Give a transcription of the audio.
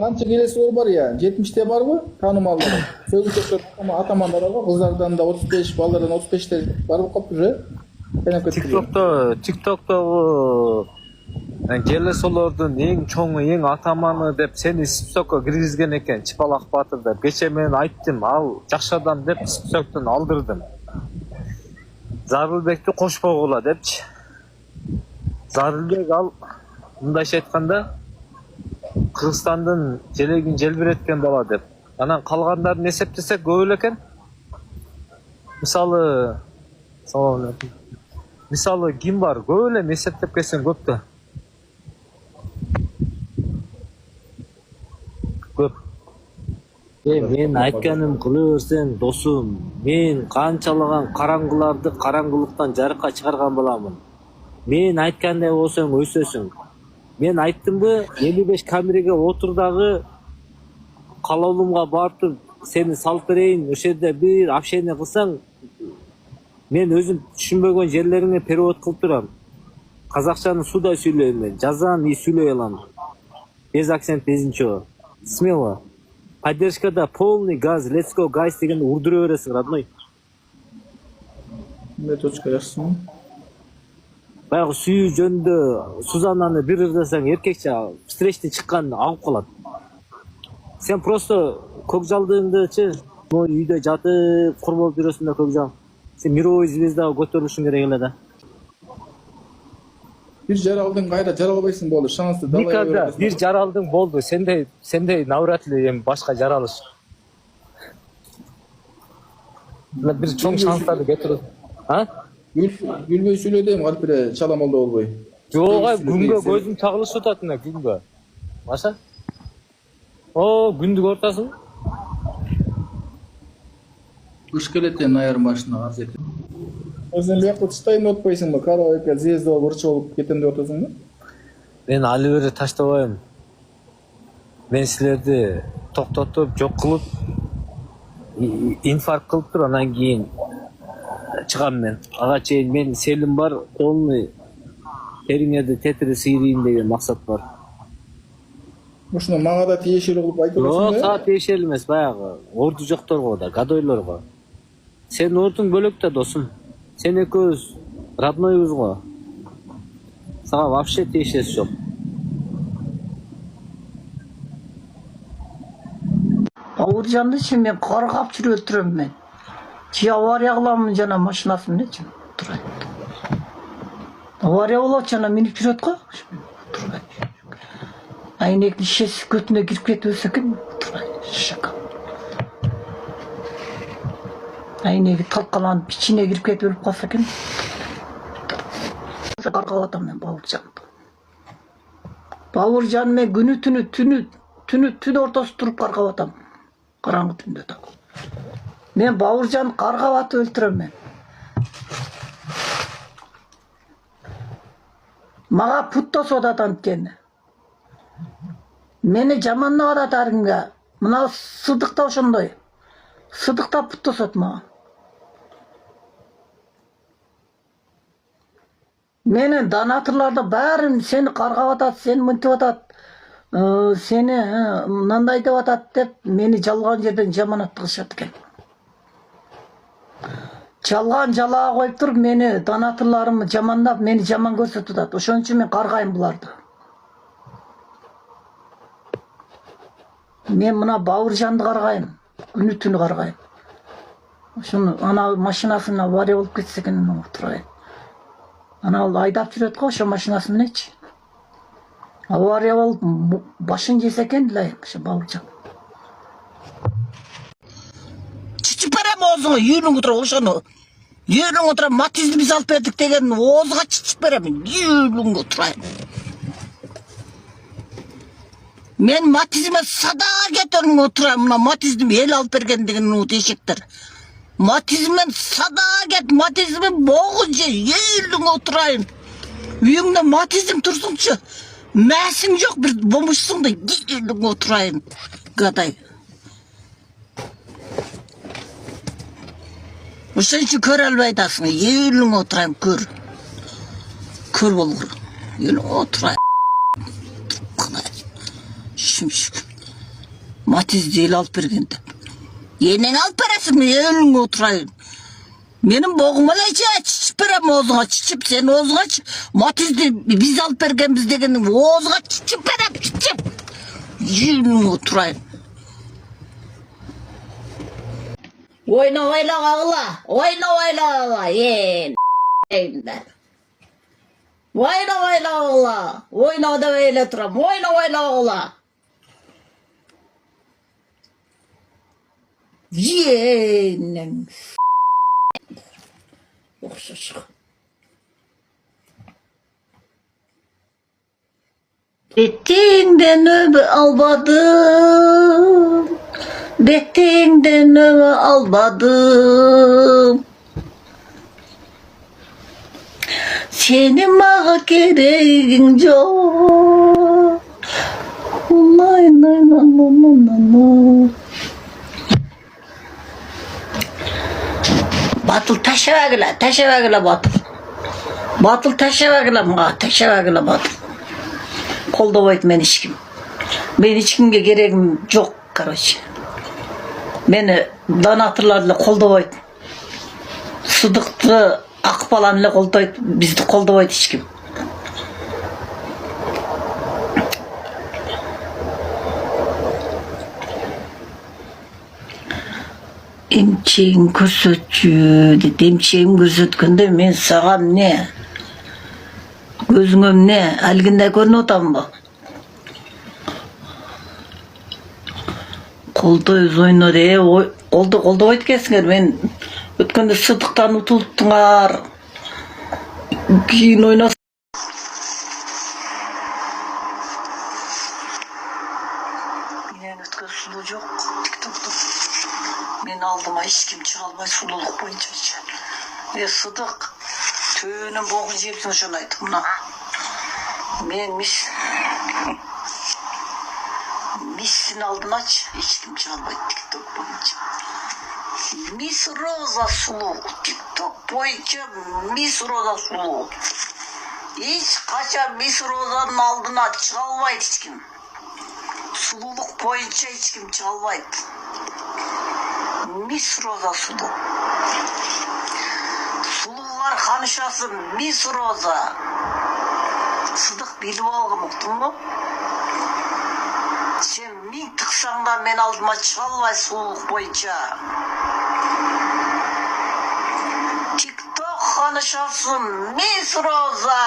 Kança kelesi var ya, 70'te var mı? Tanımalları. Sözlü köşkler ama atamanlar var. Kızlardan da 35, ballardan 35'te var mı kopuşu? TikTok'ta o келесолордун эң чоңу, эң атаманы деп сени списокко киргизген экен Чыпалак Батыр деп. Кече мен айттым, ал жакшы адам деп списоктон алдырдым. Зарылбекти кошпогула депчи. Зарылбек ал мындайча айтканда Кыргызстандын желегин желбиреткен бала деп. Анан калгандарын эсептесек көп эле экен. Мисалы ким бар? Көп эле эсептеп келсең көп да. Көп. Мен айтканым кыла берсең досум, мен канчалаган караңгыларды караңгылыктан жарыкка чыгарган баламын. Мен айткандай болсоң өсөсүң. Мен айттымбы, 55 камереге отур дагы калоолумга барып туруп сени салып берейин, ошол жерде бир общение кылсаң, мен өзүм түшүнбөгөн жерлериңе перевод кылып турам. Казакчаны суудай сүйлөйм мен, жазан и сүйлөй алам. Без акцент, без ничего. Смело. Поддержкада полный газ, let's go guys дегенди урдура бересиң, родной. Ne точка жазсың? Баягы сүйүү жөнүндө Сузананы бир ырдасаң эркекче встречный чыккан агып калат. Сен просто көкжалдыгыңдычы үйдө жатып кур болуп жүрөсүң да көкжал. Сен мировой звездага көтөрүлүшүң керек эле да. Bir жаралдың кайра жаралбайсың болду. Шансты далай Никогда бересиң. бир жаралдың болду. Сендей навряд ли эми башка жаралыш. Бир чоң шанстарды кетирип. А? Gülböy söyledi Alpire çalamalı olboy. Жок, күнгө көзүм чагылышып атат мына күнгө. Маша? О, күндүк ортасың? Кыш келетен айырмашына арз этип. Өзүң бияк тыштайын отпойсуң ба? Карабайка звезда бурчу болуп кетем деп атасың ба? Мен али бери таштабайм. Мен силерди токтотуп, жок кылып, инфаркт кылып туруп анан кийин чыгам мен. Ага чейин мен селим бар, полный териңерди тетири сыйрыйын деген максат бар. Ушуну мага да тиешелүү кылып айтып атасың Жок, да? сага тиешелүү эмес, баягы орду жокторго да, гадойлорго. Сенин ордуң бөлөк да досум. Сен экөөбүз роднойбуз го. Сага вообще тиешеси жок. Бауыржанды мен каргап жүрүп турам мен. Чи авария кыламын жана машинасын эле турат. Авария болот жана минип жүрөт го. Турат. Айнек ишес көтүнө кирип кетип экен. Турат. Шака. Айнеги талкаланып ичине кирип кетип өлүп калса экен. Каргап атам мен Бауыржанды. Бауыржан мен түн ортосу туруп каргап атам. Караңгы түндө да. Мен Бауыржанды каргап атып өлтүрөм мен. Мага пут тосуп атат анткени. Мени жамандап атат арыңга. Мына Сыдыкта ошондой. Сыдыкта пут тосот мага. Менин донатрларды бәрін сени каргап атат, сени мынтип атат, сени мындай деп атат деп мени жалган жерден жаманат кылышат экен. Жалган жалаа коюп туруп мени донатрларымды жамандап, мени жаман көрсөтүп атат. Ошон үчүн мен каргайм буларды. Мен мына Бауыржанды каргайм, күнү түнү каргайм. Ошону ана машинасын авария болуп кетсе экен отурайм. Ана ал айдап жүрөт го ошо машинасы мененчи. Авария болуп башын жесе экен эле ошо Бауыржан. Чичип берем оозуңа үйүнүң отуруп ошону. Үйүнүң отуруп матизм биз алып бердик деген оозуга чичип берем. Үйүнүң отурайм. Мен матизме сада кетөрүң отурайм. Мына матизм эл алып берген деген утешектер. Матизмен сада кет, матизмен могу же, үйүнүң отурайын. Үйүңдө матизм турсуңчу. Мәсиң жок, бир бомбушсуң да үйүнүң отурайын. Гадай. Ошон үчүн көрө албай атасың, үйүнүң отурайын, көр. Көр болгур. Үйүнүң отурайын. Шүмшүк. Matiz'de el alıp bergen деп. Енең алып бересің, мен еліңе отырайын. Менің боғыма чичіп берем оозуңа, чичіп, сен оозуңа Матиз'де біз алып бергенбіз дегенің оозуңа чичіп берем, чичіп. Еліңе отырайын. Ойна ойла, ен. Ойна да öyle тұрам, ойла. Енің. Оқшашық. Беттеңден өбі албадым. Сені маға керегің жоқ. Батыл ташабагыла батыл. Батыл ташабагыла батыл. Қолдабайды мен ешкім. Мен ешкімге керегім жоқ, короче. Мені донатрларды қолдабайды. Сыдықты Ақбаланы қолдайды, бізді қолдабайды ешкім. Емчегін көрсетші деді. Емчегін көрсеткенде мен саған не? Көзіңім не? Әлгінде көрін отам ба? Қолдайыз ойнады, қолдабайды кесіңер. Мен өткенде Сыдықтан ұтылттыңар. Кейін ойнас. Менен өткен сұлу жоқ, тиктокта. Мен алдыма ешкім шыға алмай сұлулық бойынша. Сыдық, төөнің боғын жепсің шын айтып мұна. Мен миссин алдынач, ешкім шыға алмайды тикток бойынша. Мисс Роза сұлу, тикток бойынша Мисс Роза сұлу. Еш қаша Мисс Розаның алдына шыға алмайды ешкім. Сұлулық бойынша ешкім шыға алмайды. Мисс Роза сұлу. Сұлулар қаншасы Мисс Роза. Сыдық біліп алғым ұқтың ба? Сен мен тықсаңда мен алдыма шыға алмай сұлулық бойынша. TikTok қаншасы Мисс Роза.